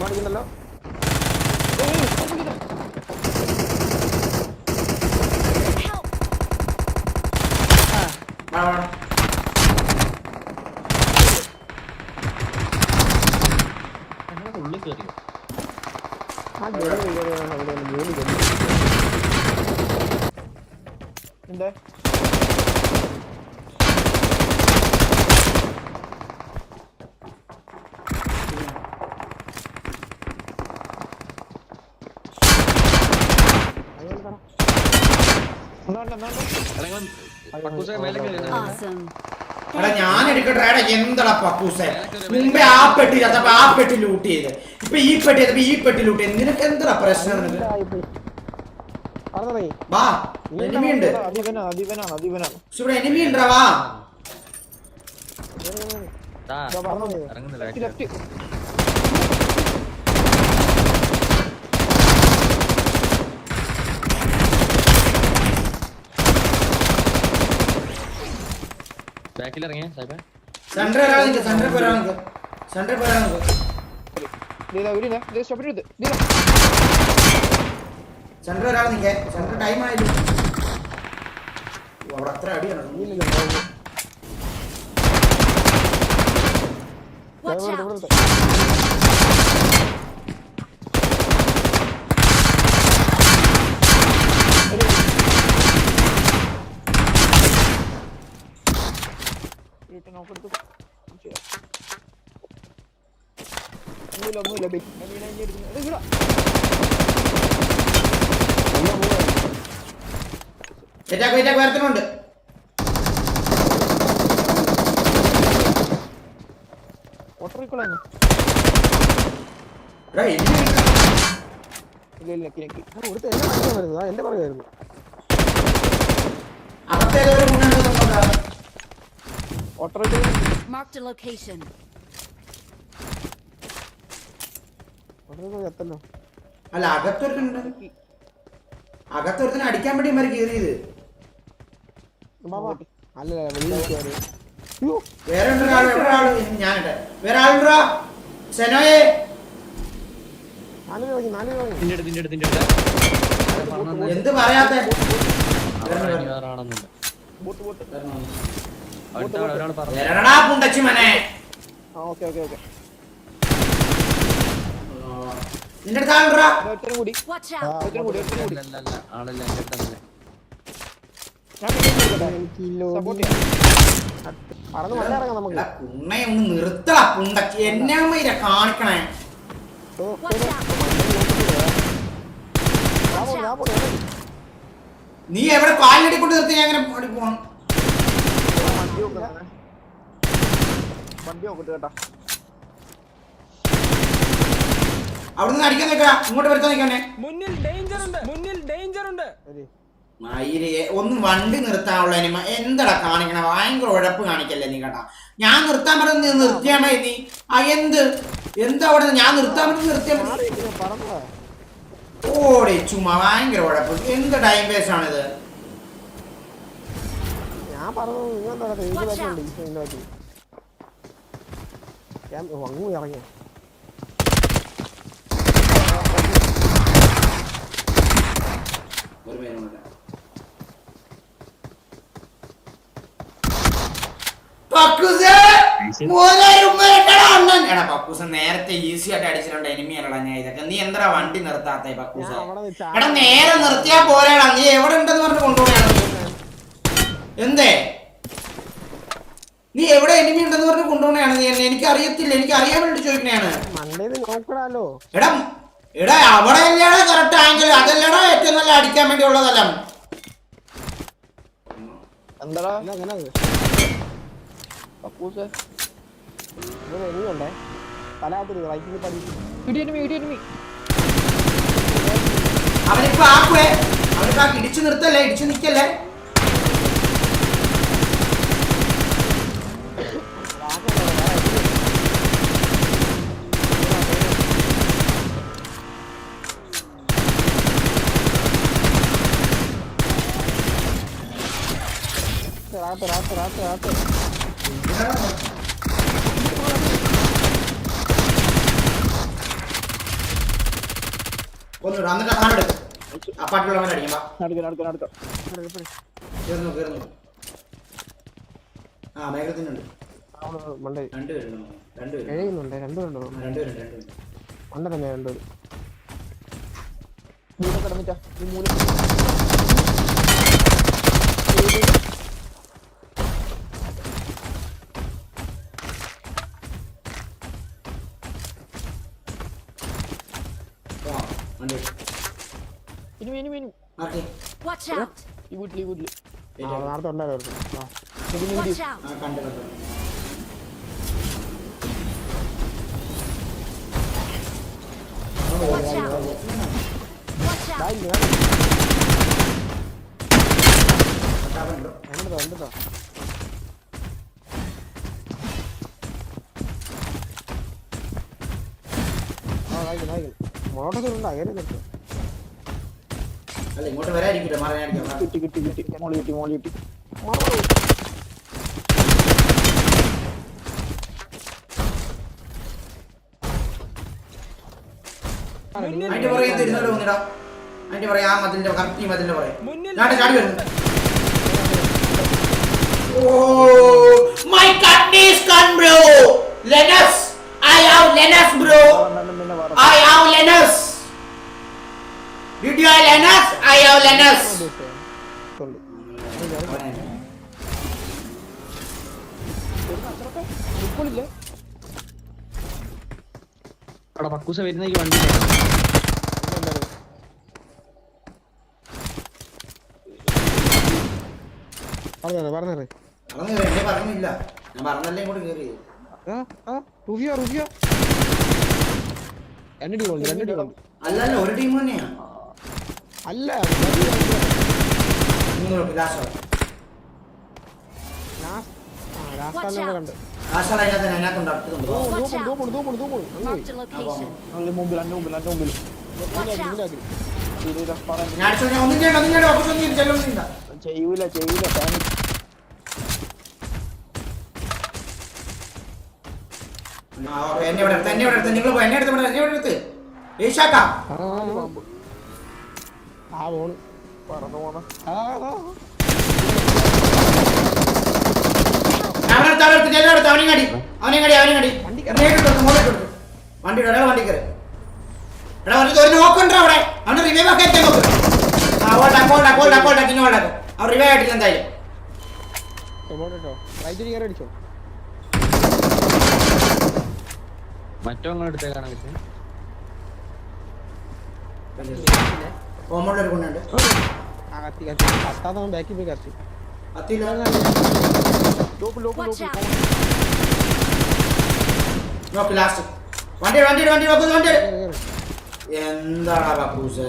അടിക്കണ്ടല്ലോ. ഉള്ളിൽ കയറിയോ? എന്താ എടാ ഞാൻ എടുക്കട്ടെ. എടാ എന്താ പക്കൂസേ, മുമ്പേ ആ പെട്ടി ചത്തപ്പോ ആ പെട്ടി ലൂട്ട് ചെയ്ത്, ഇപ്പൊ ഈ പെട്ടി ചത്തപ്പോ ഈ പെട്ടി ലൂട്ട് ചെയ്ത്. നിനക്ക് എന്താ പ്രശ്നം? വാ, എനിമി ഉണ്ട് ഇവിടെ, എനിമി ഉണ്ടാ. വാ ബാക്കിലിറങ്ങിയ സെന്റർ സെന്റർ സെന്റർ സെന്റർ ഒരാൾ നിൽക്കേ. സെന്റർ ടൈം ആയില്ല, അവിടെ അത്ര അടിയാണ്. വേർത്തനുണ്ട്. അല്ല അകത്തൊരുത്തിന് അടിക്കാൻ വേണ്ടി മാറി കയറിയത്. വേറെ ഞാനുണ്ട്. വേറെ ആളുണ്ടോ? സെനോയെ എന്ത് പറയാത്ത പുണ്ടച്ചി മനെ. നിന്റെ അടുത്ത് ആളുണ്ടോ? കുണ്ണയെ ഒന്ന് നിർത്തടാ പുണ്ടച്ചി. എന്നെ കാണിക്കണേ. നീ എവിടെ കാലിനടിക്കൊണ്ട് നിർത്തി? ഞാൻ എങ്ങനെ പോണം? അവിടുന്ന് അടിക്കാൻ നിൽക്കാ, ഇങ്ങോട്ട് വരുത്താൻ നിൽക്കാനെ. ഒന്നും വണ്ടി നിർത്താനുള്ള എനിമ എന്താടാ കാണിക്കണ? ഭയങ്കര ഉഴപ്പ് കാണിക്കല്ലേ നീ കേട്ടാ. ഞാൻ നിർത്താൻ പറഞ്ഞ നിർത്തിയാണോ നീ? എന്താ അവിടെ ഞാൻ നിർത്താൻ പറ്റും? നിർത്തിയാ ഓടെ ചുമ്മാ ഭയങ്കര ഉഴപ്പ്. എന്ത് ടൈം വേസ്റ്റ് ആണിത്? ഞാൻ പറഞ്ഞു ഇറങ്ങിയ നേരത്തെ ഈസി ആയിട്ട് അടിച്ചിട്ടുണ്ട് എനിമി അല്ലടാ ഞാൻ ഇതൊക്കെ. നീ എന്താ വണ്ടി നിർത്താത്ത പക്കൂസ? എടാ നേരെ നിർത്തിയാ പോരാടാ. നീ എവിടെ ഉണ്ടെന്ന് പറഞ്ഞ് കൊണ്ടുപോയാണ്? എന്തേ നീ എവിടെ എനിമി ഉണ്ടെന്ന് പറഞ്ഞ് കൊണ്ടുപോകണയാണ് നീ? എനിക്ക് അറിയത്തില്ല, എനിക്ക് അറിയാൻ വേണ്ടി ചോദിക്കണയാണ്. എടാ എടാ അവിടെ അല്ലേടാ കറക്റ്റ് ആംഗിൾ, അതല്ലടാ ഏറ്റവും നല്ല അടിക്കാൻ വേണ്ടി ഉള്ളതല്ല. അവനിപ്പോ ആക്കുവേ, അവനിപ്പോ ഇടിച്ചു നിർത്തല്ലേ, ഇടിച്ചു നിക്കല്ലേ. ഒന്നുകൂടെ എന്നിട്ട് സാധനം എടുക്കും അപ്പാട്ടുള്ളവരെ അടിക്കാം കേറുന്നു ആ മേഘത്തിനുണ്ട് രണ്ടുപേരുണ്ട് ഉണ്ട് തന്നെ രണ്ടുപേരും കിടന്നിട്ടാ ഈ മൂല Watch out! ഈ വീട്ടില് നേരത്തെ ഉണ്ടായിരുന്നു Watch out! Watch out! Watch out! കണ്ടോ മോട്ടൊക്കെ ഉണ്ട് അങ്ങനെ നിർത്തും അല്ല ഇങ്ങോട്ട് വരാതിരിക്കില്ല മാറാനായിരിക്കും കിട്ടി മോളി കിട്ടി അതിന്റെ പുറകെ തിരുന്നല്ലോ ഒന്നിടാ അതിന്റെ പുറകെ ആ മതിലിന്റെ കറക്റ്റ് മതിലിന്റെ പുറകെ ചാടി വരുന്നു Oh my goodness, bro! Lenus! I have Lenus, bro! I have Lenus! Did you have Lenus? I have Lenus! അവിടെ പക്കൂസ വരുന്ന വണ്ടി പറഞ്ഞേ പറഞ്ഞില്ല ഞാൻ പറഞ്ഞല്ലേ ഇങ്ങോട്ട് കേറി അല്ലല്ല ഒരു ടീം തന്നെയാ അല്ല കണ്ട് അതിനകത്തുണ്ട് Marked a location. മുമ്പിൽ ഞാൻ ഒന്നും ചെയ്യണ്ട ഒന്നും ചെല്ലുന്നില്ല ചെയ്യൂല എന്നെ എടുത്ത് നിങ്ങൾ എന്നെ എടുത്ത് ഏഷ്യാക്കാം ആ പോണ് പറന്നു പോണ അവനെ വണ്ടി ഒരാൾ വണ്ടി കയറി എടാ ഒരു നോക്കണ്ടോ അവിടെ അവന് റിവൈവ് ഒക്കെ എത്തി നോക്ക് അവർ റിവൈവ് ആയിട്ടില്ല എന്തായാലും അടിച്ചോ മറ്റോ എടുത്തേക്കാണ് ഓമോളൊരു കൊണ്ടുണ്ട് കത്താതെ ബാക്കി പോയി കത്തി Watch out! നോക്ക് ലാസ്റ്റ് വണ്ടി എന്താടാ ബക്കൂസ്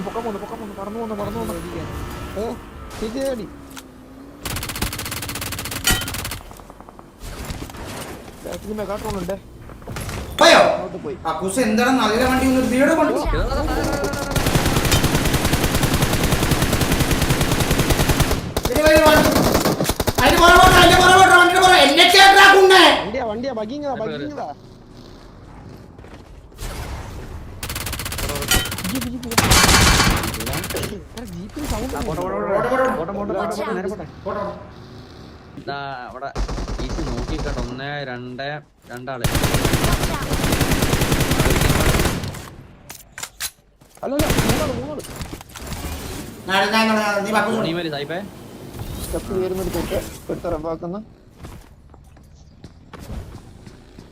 പൊക്കം പോന്നു പറന്നു ചേച്ചി മെഗാട്രോണുണ്ട് പോയോ പോയി ബക്കൂസ് എന്താണ് നല്ല വണ്ടി ഒന്ന് വീട് കൊണ്ടു വണ്ടിയാ ബഗിങ്ങതാ ജീപ്പിന് സൗണ്ട് അവിടെ ഈസി നോക്കിക്കട്ടോ 1 2 രണ്ടാള് അല്ല മൂന്നാള് സായിപ്പേ സ്റ്റെപ്പ് കയറുന്ന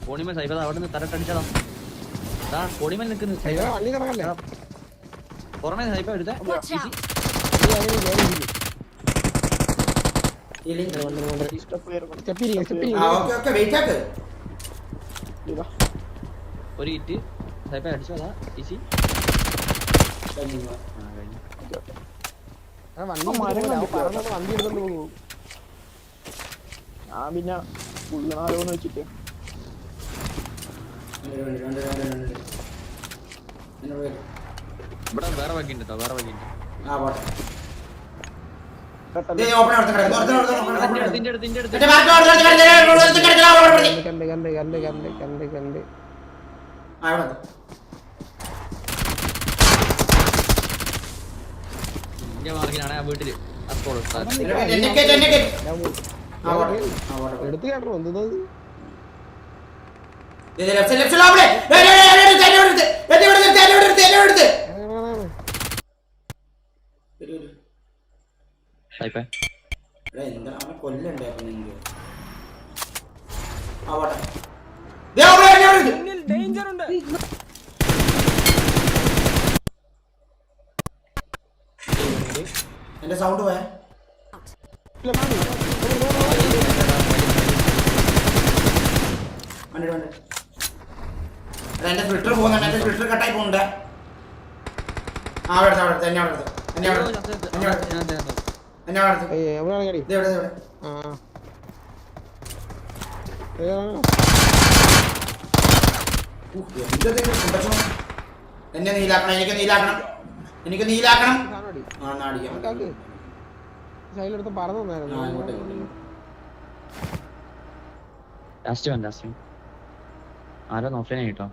കോണിമേൽ സായിപ്പ അവിടെ നിന്ന് തരട്ടടിച്ചതാ കോണിമേൽ നിൽക്കുന്നു വണ്ടി കിടക്കല്ലേ പുറമേ സായിപ്പ എടുത്തേ Watch out! ഒരു ഇറ്റ് സായിപ്പ അടിച്ചതാ ഈസി വണ്ടി എടുത്തോണ്ട് പോകും ഞാൻ പിന്നെ പുള്ളിനാലോന്ന് വെച്ചിട്ട് ഇവിടെ വേറെ വണ്ടിയുണ്ട് കേട്ടോ വേറെ വണ്ടിയുണ്ട് കണ്ട് അവിടെ വന്നു. ഇന്ത്യ മാർക്കിനാണ് ആ വീട്ടില് ആ സ്കോഡ് എന്നെ കേറ്റ്, എന്നെ കേറ്റ്. ഞാൻ പോയി. ആ, അവിടെ, ആ, അവിടെ. എടുത്ത് കേട്ടോ എന്തത് ഇത് left side, left side, അവിടെ. ഡേയ്, ഡേയ്, ഡേയ്, എന്നെ എടുത്ത്, എന്നെ എടുത്ത്, എന്നെ എടുത്ത്, എന്നെ എടുത്ത്, എന്നെ എടുത്ത്. വരൂ, വരൂ. ടൈപ്പേ എടാ, എന്താ അവനെ കൊല്ലണ്ടേ അപ്പൊ നിങ്ങക്ക്? ആ, അവിടെ. ദേ, അവിടെ, എന്നെ എടുത്ത്. എന്റെ സൗണ്ട് പോയ എന്റെ ഫിൽറ്റർ പോകുന്നുണ്ട്, എന്റെ ഫിൽറ്റർ കട്ടായി പോകുന്നുണ്ട്. ആ, അവിടെ എടുത്ത്, അവിടെ എടുത്ത്, എന്നെ അവിടെ എടുത്ത്, എന്നെ അവിടെ എടുത്ത്, എന്നെ അവിടെ എടുത്ത്, എന്നെ അവിടെ എടുത്ത്. എവിടെയാണ് കടി ദേ ഇവിടെ, ദേ ഇവിടെ. ആ എന്നെ നീലാക്കണം, എനിക്ക് നീലാക്കണം, എനിക്ക് നീലാക്കണം. സാധനം ആ, എന്നാ അടിക്കാം. സൈലെടുത്ത് പറഞ്ഞു ആ, ഇങ്ങോട്ട്, ഇങ്ങോട്ട്, തന്നായിരുന്നു ഇങ്ങോട്ട്. ലാസ്റ്റ് ആരോ നോക്കാൻ കേട്ടോ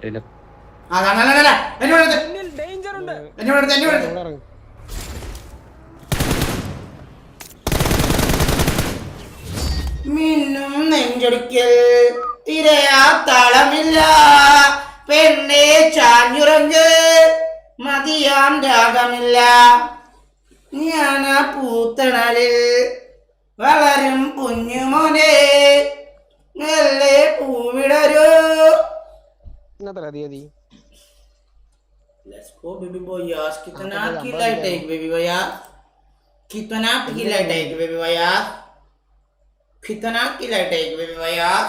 ഇല്ല ആ, അല്ല, അല്ല, അല്ല, എന്നോട് എടുത്ത്, എന്നോട് എടുത്ത്, എന്നോട് എടുത്ത്. ഇറങ്ങി മിന്നും നെഞ്ചൊടിക്കൽ തിരയാ താളമില്ല, പെണ്ണെ ചാഞ്ഞുറങ്ങ് മതിയാം രാഗമില്ല, ഞാനാ പൂത്തണലിൽ വളരും കുഞ്ഞുമോനെ, മെല്ലെ പൂവിടരൂ. ഇന്നത്തെ തീയതി Let's go baby boy yaar, कितना किला take baby boy yaar, कितना किला take baby boy yaar, कितना किला take baby boy yaar.